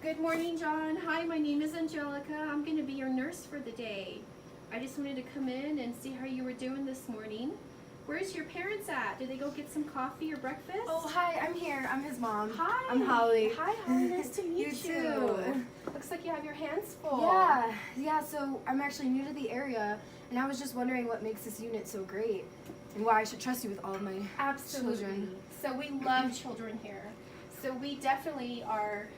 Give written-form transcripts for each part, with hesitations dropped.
Good morning, John. Hi, my name is Angelica. I'm going to be your nurse for the day. I just wanted to come in and see how you were doing this morning. Where's your parents at? Did they go get some coffee or breakfast? Oh, hi, I'm here. I'm his mom. Hi. I'm Holly. Hi, Holly. Nice to meet You too. Looks like you have your hands full. Yeah, so I'm actually new to the area, and I was just wondering what makes this unit so great, and why I should trust you with all of my children. So we love children here. So we definitely are,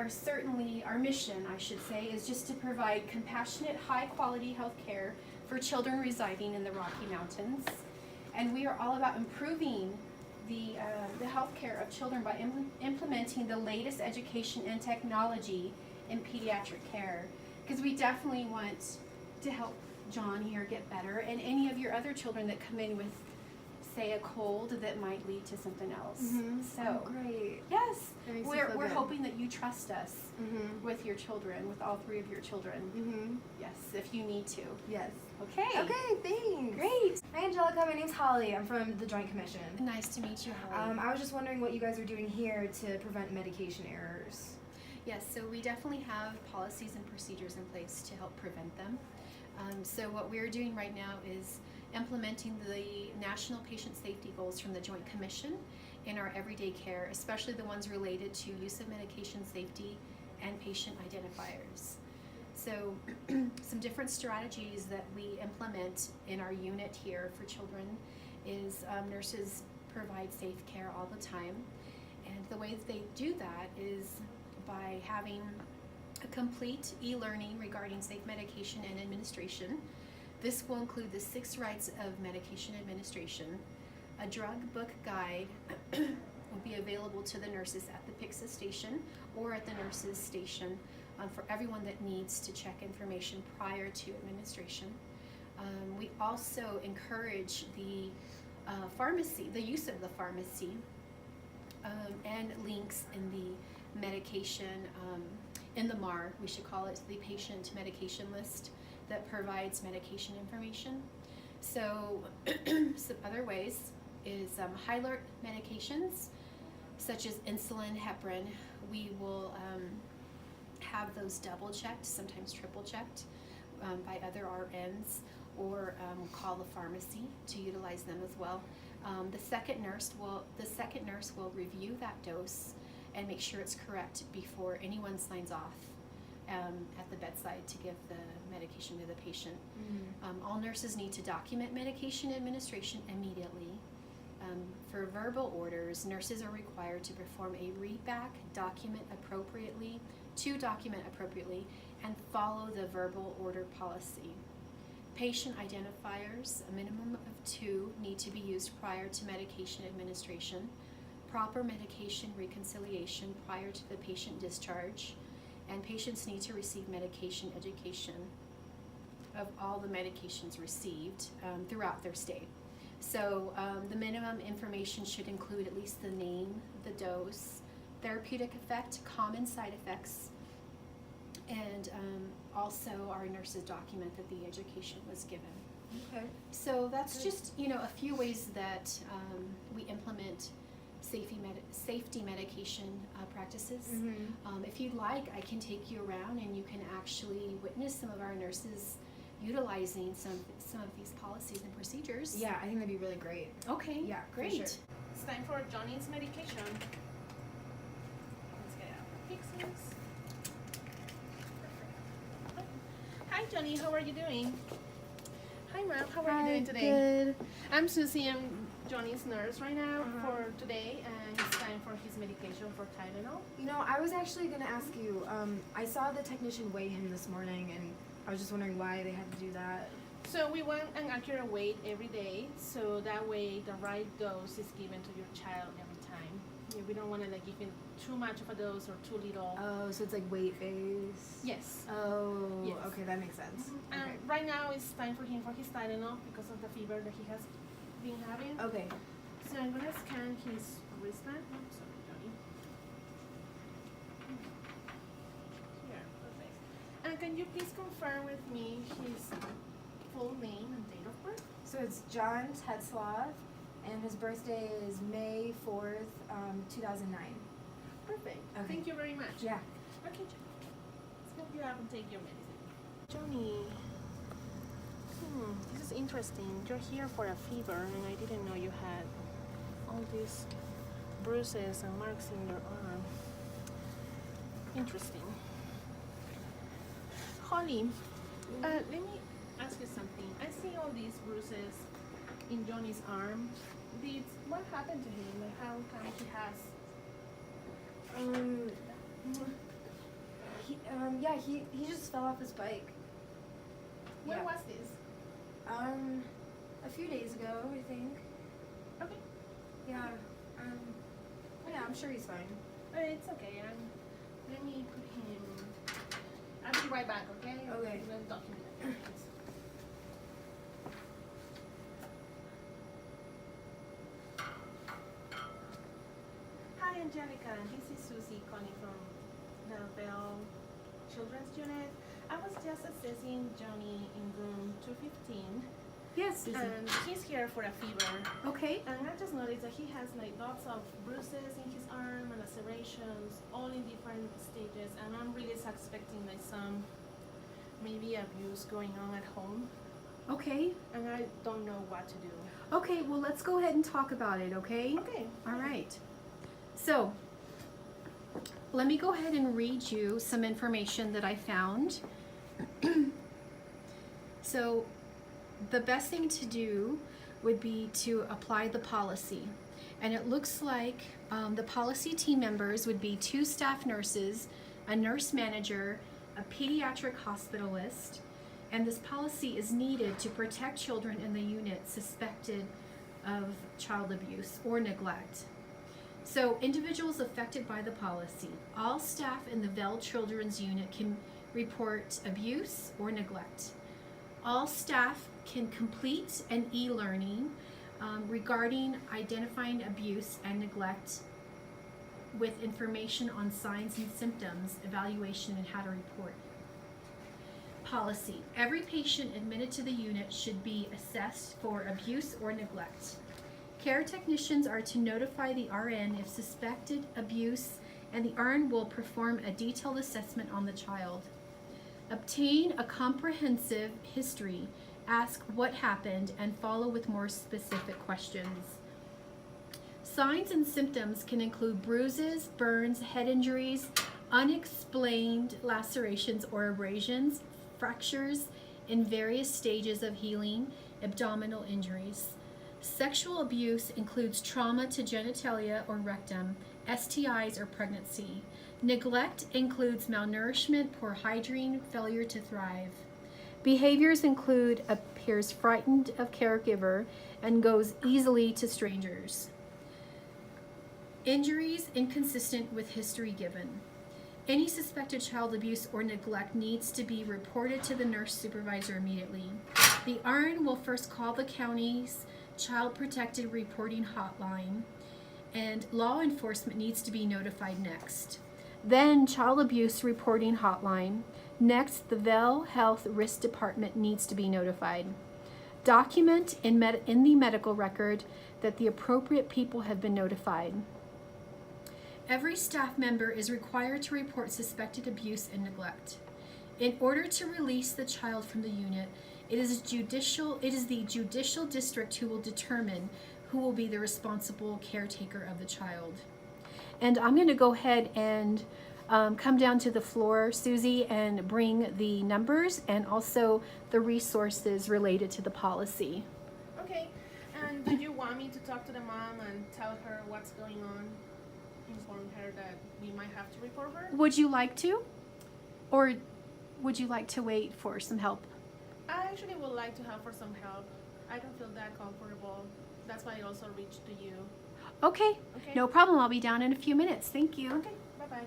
certainly, our mission, I should say, is just to provide compassionate, high-quality health care for children residing in the Rocky Mountains. And we are all about improving the health care of children by implementing the latest education and technology in pediatric care. Because we definitely want to help John here get better, and any of your other children that come in with, say, a cold that might lead to something else. So Great. yes, That makes me we're feel good. hoping that you trust us with your children, with all three of your children. Yes, if you need to. Yes. Okay. Okay, thanks. Great. Hi, Angelica. My name's Holly. I'm from the Joint Commission. Nice to meet you, Holly. I was just wondering what you guys are doing here to prevent medication errors. Yes, so we definitely have policies and procedures in place to help prevent them. So what we're doing right now is implementing the National Patient Safety Goals from the Joint Commission in our everyday care, especially the ones related to use of medication safety and patient identifiers. So some different strategies that we implement in our unit here for children is nurses provide safe care all the time. And the way that they do that is by having a complete e-learning regarding safe medication and administration. This will include the 6 rights of medication administration. A drug book guide will be available to the nurses at the PICSA station or at the nurses station for everyone that needs to check information prior to administration. We also encourage the pharmacy, the use of the pharmacy, and links in the medication, in the MAR, we should call it the patient medication list that provides medication information. So some other ways is high alert medications such as insulin, heparin. We will have those double checked, sometimes triple checked by other RNs, or call the pharmacy to utilize them as well. The second nurse will review that dose and make sure it's correct before anyone signs off at the bedside to give the medication to the patient. All nurses need to document medication administration immediately. For verbal orders, nurses are required to perform a readback, document appropriately, and follow the verbal order policy. Patient identifiers, a minimum of 2, need to be used prior to medication administration. Proper medication reconciliation prior to the patient discharge, and patients need to receive medication education of all the medications received throughout their stay. So the minimum information should include at least the name, the dose, therapeutic effect, common side effects, and also our nurses document that the education was given. Okay. So that's just, a few ways that we implement safety medication practices. If you'd like, I can take you around and you can actually witness some of our nurses utilizing some of these policies and procedures. Yeah, I think that'd be really great. Okay. Yeah, for great. sure. It's time for Johnny's medication. Let's get out the pixels. Perfect. Hi Johnny, how are you doing? Hi Mom, how are you doing today? Good. I'm Susie, I'm Johnny's nurse right now for today, and it's time for his medication for Tylenol. I was actually going to ask you, I saw the technician weigh him this morning, and I was just wondering why they had to do that. So we want an accurate weight every day, so that way the right dose is given to your child every time. Yeah, we don't want to give him too much of a dose or too little. Oh, so it's like weight based? Yes. Oh, Yes. okay, that makes sense. Okay. Right now it's time for him for his Tylenol because of the fever that he has been having. Okay. So I'm gonna scan his wristband. Oh, sorry, Johnny. Here, perfect. And can you please confirm with me his full name and date of birth? So it's John Tetzlaff, and his birthday is May 4th, 2009. Perfect. Okay. Thank you very much. Yeah. Okay, let's help you out and take your medicine. Johnny, this is interesting. You're here for a fever, and I didn't know you had all these bruises and marks in your arm. Interesting. Holly, let me ask you something. I see all these bruises in Johnny's arm. What happened to him? Like, how come he has? He just fell off his bike. When Yeah. was this? A few days ago, I think. Okay. Yeah. Yeah, I'm sure he's fine. It's okay. Let me put him. I'll be right back, okay? Okay. We'll document it. Hi, Angelica. This is Susie calling from the Bell Children's Unit. I was just assessing Johnny in room 215, Yes, Susan. and he's here for a fever. Okay. And I just noticed that he has like lots of bruises in his arm and lacerations, all in different stages. And I'm really suspecting like some maybe abuse going on at home. Okay. And I don't know what to do. Okay, well, let's go ahead and talk about it, okay? Okay. All right. So, let me go ahead and read you some information that I found. So, the best thing to do would be to apply the policy. And it looks like the policy team members would be 2 staff nurses, a nurse manager, a pediatric hospitalist, and this policy is needed to protect children in the unit suspected of child abuse or neglect. So, individuals affected by the policy. All staff in the Bell Children's Unit can report abuse or neglect. All staff can complete an e-learning regarding identifying abuse and neglect with information on signs and symptoms, evaluation, and how to report. Policy. Every patient admitted to the unit should be assessed for abuse or neglect. Care technicians are to notify the RN if suspected abuse, and the RN will perform a detailed assessment on the child. Obtain a comprehensive history, ask what happened, and follow with more specific questions. Signs and symptoms can include bruises, burns, head injuries, unexplained lacerations or abrasions, fractures in various stages of healing, abdominal injuries. Sexual abuse includes trauma to genitalia or rectum, STIs, or pregnancy. Neglect includes malnourishment, poor hygiene, failure to thrive. Behaviors include appears frightened of caregiver and goes easily to strangers. Injuries inconsistent with history given. Any suspected child abuse or neglect needs to be reported to the nurse supervisor immediately. The RN will first call the county's Child Protected Reporting Hotline, and law enforcement needs to be notified next. Then Child Abuse Reporting Hotline. Next, the Bell Health Risk Department needs to be notified. Document in the medical record that the appropriate people have been notified. Every staff member is required to report suspected abuse and neglect. In order to release the child from the unit, it is the judicial district who will determine who will be the responsible caretaker of the child. And I'm going to go ahead and come down to the floor, Susie, and bring the numbers and also the resources related to the policy. Okay. And do you want me to talk to the mom and tell her what's going on? Inform her that we might have to report her? Would you like to? Or would you like to wait for some help? I actually would like to have for some help. I don't feel that comfortable. That's why I also reached to you. Okay, Okay? no problem. I'll be down in a few minutes. Thank you. Okay, bye-bye.